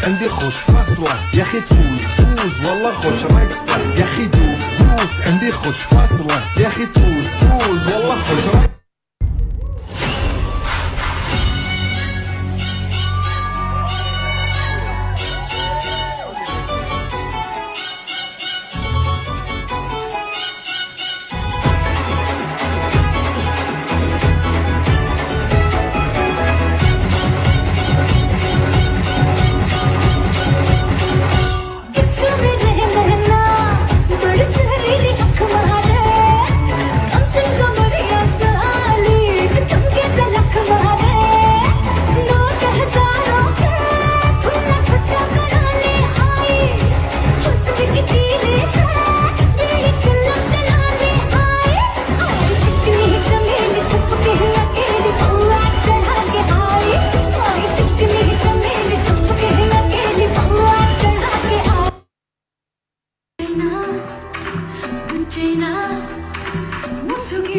عندي خوش فاصلة يا اخي تفوز فوز والله خوش رقصة يا اخي دوس دوس عندي خوش فاصلة يا اخي تفوز فوز والله خوش رقصة.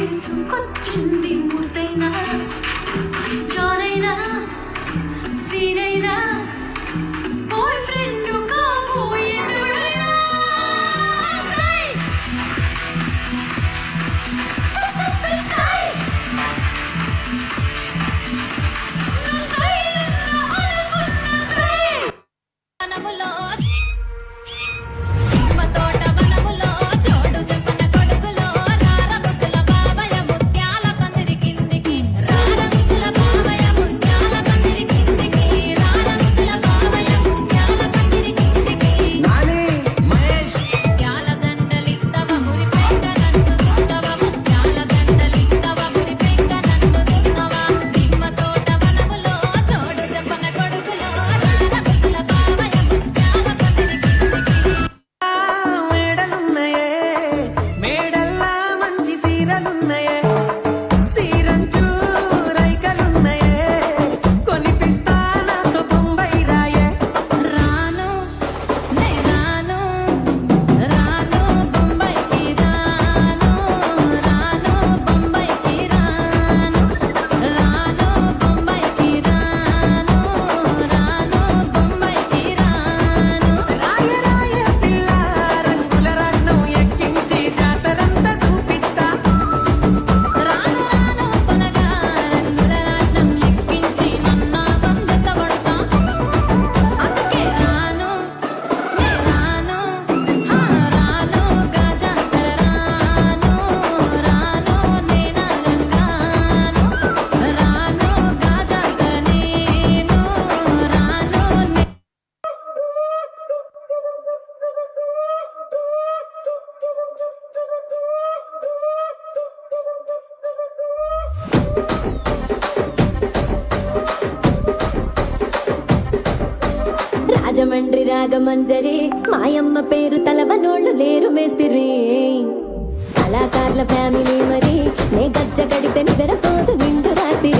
ముసుగేసుకొచ్చింది ముద్దైనా జానైనా సీనైనా boy friend కాబోయే దొడైనా రాజమండ్రి రాగమంజరి మాయమ్మ పేరు తలవనోళ్ళు లేరు మేస్తిరి కళాకారుల ఫ్యామిలీ మరి నే గజ్జ కడితే నిద్రపోదు నిండు రాత్రి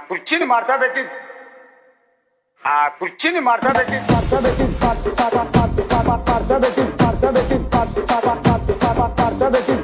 కుర్చీని మార్చబెట్టి ఆ కుర్చీని మార్చబెట్టి మార్చబెట్టి మార్చబెట్టి మార్చబెట్టి మార్చబెట్టి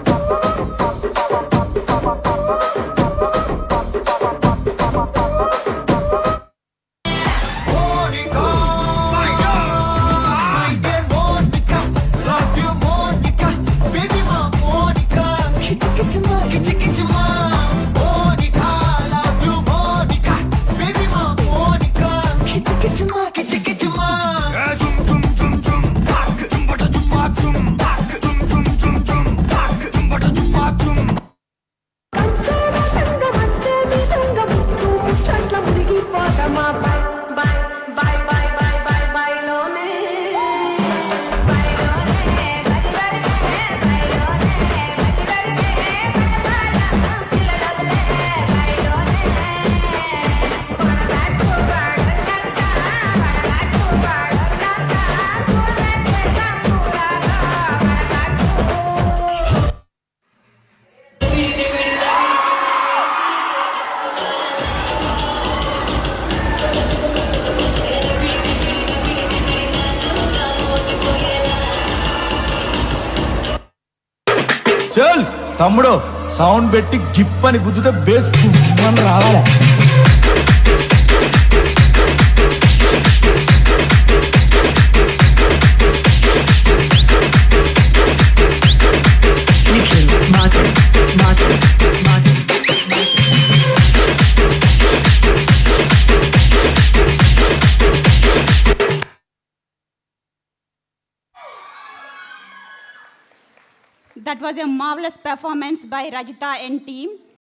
తమ్ముడు సౌండ్ పెట్టి గిప్ అని గుద్దుతే బేస్ అని రావాలి. Nikhil Martin. That was a marvelous performance by Rajita and team.